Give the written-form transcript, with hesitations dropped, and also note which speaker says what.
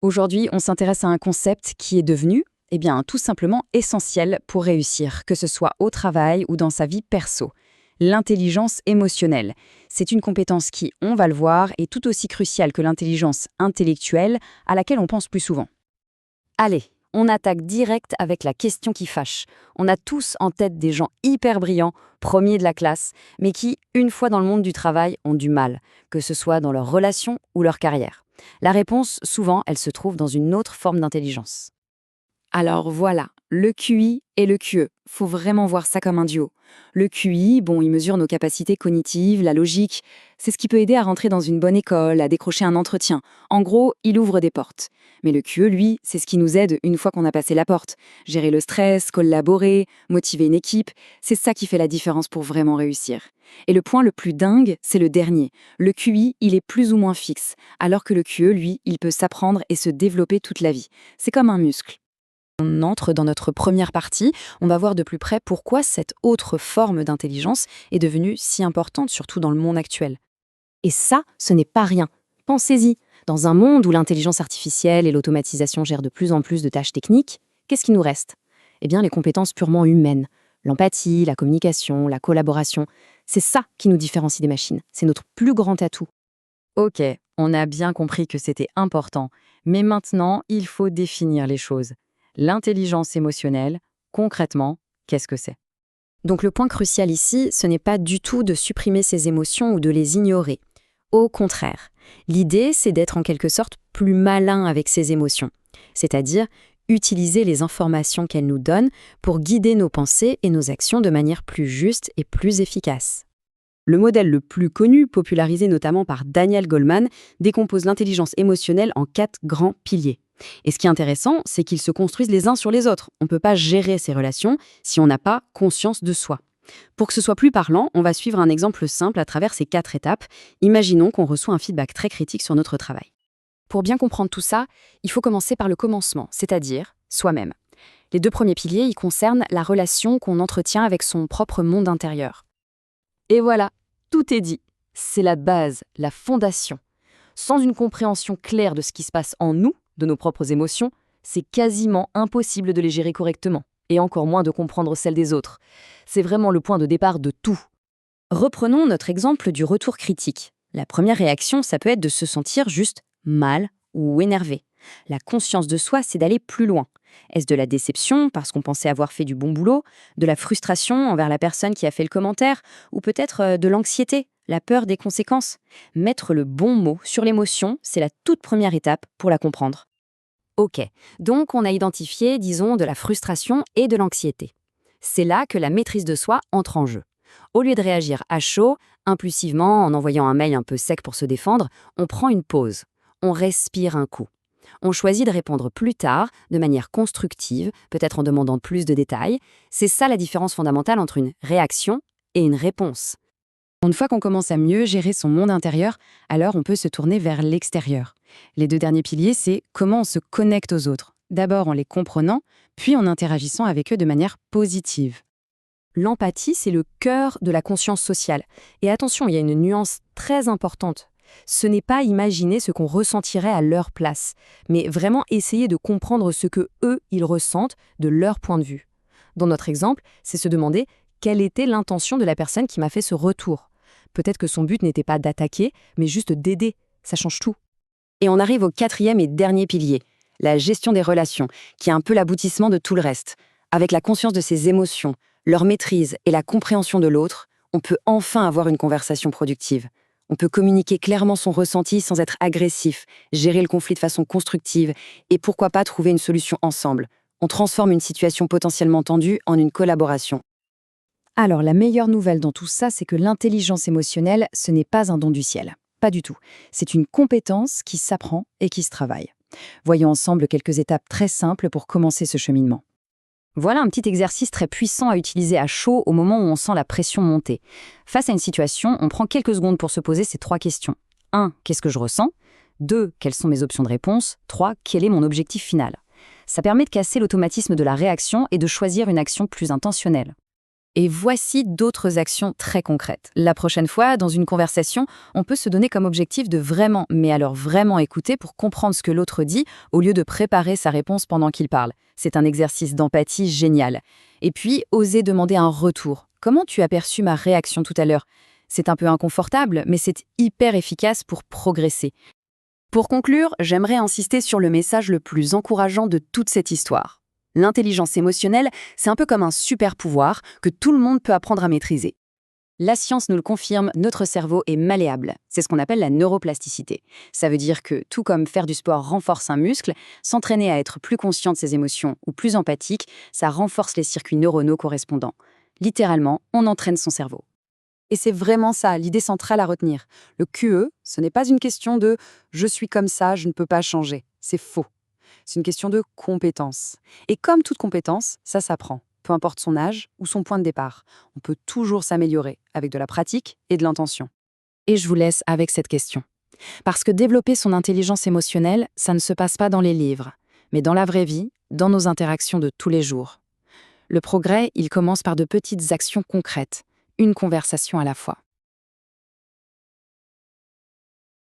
Speaker 1: Aujourd'hui, on s'intéresse à un concept qui est devenu, tout simplement essentiel pour réussir, que ce soit au travail ou dans sa vie perso. L'intelligence émotionnelle. C'est une compétence qui, on va le voir, est tout aussi cruciale que l'intelligence intellectuelle à laquelle on pense plus souvent. Allez, on attaque direct avec la question qui fâche. On a tous en tête des gens hyper brillants, premiers de la classe, mais qui, une fois dans le monde du travail, ont du mal, que ce soit dans leurs relations ou leur carrière. La réponse, souvent, elle se trouve dans une autre forme d'intelligence. Alors voilà, le QI et le QE. Faut vraiment voir ça comme un duo. Le QI, il mesure nos capacités cognitives, la logique. C'est ce qui peut aider à rentrer dans une bonne école, à décrocher un entretien. En gros, il ouvre des portes. Mais le QE, lui, c'est ce qui nous aide une fois qu'on a passé la porte. Gérer le stress, collaborer, motiver une équipe, c'est ça qui fait la différence pour vraiment réussir. Et le point le plus dingue, c'est le dernier. Le QI, il est plus ou moins fixe, alors que le QE, lui, il peut s'apprendre et se développer toute la vie. C'est comme un muscle. On entre dans notre première partie, on va voir de plus près pourquoi cette autre forme d'intelligence est devenue si importante, surtout dans le monde actuel. Et ça, ce n'est pas rien. Pensez-y, dans un monde où l'intelligence artificielle et l'automatisation gèrent de plus en plus de tâches techniques, qu'est-ce qui nous reste? Les compétences purement humaines. L'empathie, la communication, la collaboration, c'est ça qui nous différencie des machines. C'est notre plus grand atout. Ok, on a bien compris que c'était important, mais maintenant, il faut définir les choses. L'intelligence émotionnelle, concrètement, qu'est-ce que c'est? Donc le point crucial ici, ce n'est pas du tout de supprimer ses émotions ou de les ignorer. Au contraire, l'idée, c'est d'être en quelque sorte plus malin avec ses émotions, c'est-à-dire utiliser les informations qu'elles nous donnent pour guider nos pensées et nos actions de manière plus juste et plus efficace. Le modèle le plus connu, popularisé notamment par Daniel Goleman, décompose l'intelligence émotionnelle en 4 grands piliers. Et ce qui est intéressant, c'est qu'ils se construisent les uns sur les autres. On ne peut pas gérer ces relations si on n'a pas conscience de soi. Pour que ce soit plus parlant, on va suivre un exemple simple à travers ces 4 étapes. Imaginons qu'on reçoit un feedback très critique sur notre travail. Pour bien comprendre tout ça, il faut commencer par le commencement, c'est-à-dire soi-même. Les 2 premiers piliers, ils concernent la relation qu'on entretient avec son propre monde intérieur. Et voilà, tout est dit. C'est la base, la fondation. Sans une compréhension claire de ce qui se passe en nous, de nos propres émotions, c'est quasiment impossible de les gérer correctement, et encore moins de comprendre celles des autres. C'est vraiment le point de départ de tout. Reprenons notre exemple du retour critique. La première réaction, ça peut être de se sentir juste mal ou énervé. La conscience de soi, c'est d'aller plus loin. Est-ce de la déception, parce qu'on pensait avoir fait du bon boulot, de la frustration envers la personne qui a fait le commentaire, ou peut-être de l'anxiété, la peur des conséquences? Mettre le bon mot sur l'émotion, c'est la toute première étape pour la comprendre. Ok, donc on a identifié, disons, de la frustration et de l'anxiété. C'est là que la maîtrise de soi entre en jeu. Au lieu de réagir à chaud, impulsivement, en envoyant un mail un peu sec pour se défendre, on prend une pause. On respire un coup. On choisit de répondre plus tard, de manière constructive, peut-être en demandant plus de détails. C'est ça la différence fondamentale entre une réaction et une réponse. Une fois qu'on commence à mieux gérer son monde intérieur, alors on peut se tourner vers l'extérieur. Les 2 derniers piliers, c'est comment on se connecte aux autres. D'abord en les comprenant, puis en interagissant avec eux de manière positive. L'empathie, c'est le cœur de la conscience sociale. Et attention, il y a une nuance très importante. Ce n'est pas imaginer ce qu'on ressentirait à leur place, mais vraiment essayer de comprendre ce que eux, ils ressentent de leur point de vue. Dans notre exemple, c'est se demander quelle était l'intention de la personne qui m'a fait ce retour. Peut-être que son but n'était pas d'attaquer, mais juste d'aider. Ça change tout. Et on arrive au 4e et dernier pilier, la gestion des relations, qui est un peu l'aboutissement de tout le reste. Avec la conscience de ses émotions, leur maîtrise et la compréhension de l'autre, on peut enfin avoir une conversation productive. On peut communiquer clairement son ressenti sans être agressif, gérer le conflit de façon constructive et pourquoi pas trouver une solution ensemble. On transforme une situation potentiellement tendue en une collaboration. Alors, la meilleure nouvelle dans tout ça, c'est que l'intelligence émotionnelle, ce n'est pas un don du ciel. Pas du tout. C'est une compétence qui s'apprend et qui se travaille. Voyons ensemble quelques étapes très simples pour commencer ce cheminement. Voilà un petit exercice très puissant à utiliser à chaud au moment où on sent la pression monter. Face à une situation, on prend quelques secondes pour se poser ces 3 questions. 1. Qu'est-ce que je ressens? 2. Quelles sont mes options de réponse? 3. Quel est mon objectif final? Ça permet de casser l'automatisme de la réaction et de choisir une action plus intentionnelle. Et voici d'autres actions très concrètes. La prochaine fois, dans une conversation, on peut se donner comme objectif de vraiment, mais alors vraiment écouter pour comprendre ce que l'autre dit, au lieu de préparer sa réponse pendant qu'il parle. C'est un exercice d'empathie génial. Et puis, oser demander un retour. Comment tu as perçu ma réaction tout à l'heure? C'est un peu inconfortable, mais c'est hyper efficace pour progresser. Pour conclure, j'aimerais insister sur le message le plus encourageant de toute cette histoire. L'intelligence émotionnelle, c'est un peu comme un super pouvoir que tout le monde peut apprendre à maîtriser. La science nous le confirme, notre cerveau est malléable. C'est ce qu'on appelle la neuroplasticité. Ça veut dire que, tout comme faire du sport renforce un muscle, s'entraîner à être plus conscient de ses émotions ou plus empathique, ça renforce les circuits neuronaux correspondants. Littéralement, on entraîne son cerveau. Et c'est vraiment ça, l'idée centrale à retenir. Le QE, ce n'est pas une question de « je suis comme ça, je ne peux pas changer ». C'est faux. C'est une question de compétence. Et comme toute compétence, ça s'apprend, peu importe son âge ou son point de départ. On peut toujours s'améliorer avec de la pratique et de l'intention. Et je vous laisse avec cette question. Parce que développer son intelligence émotionnelle, ça ne se passe pas dans les livres, mais dans la vraie vie, dans nos interactions de tous les jours. Le progrès, il commence par de petites actions concrètes, une conversation à la fois.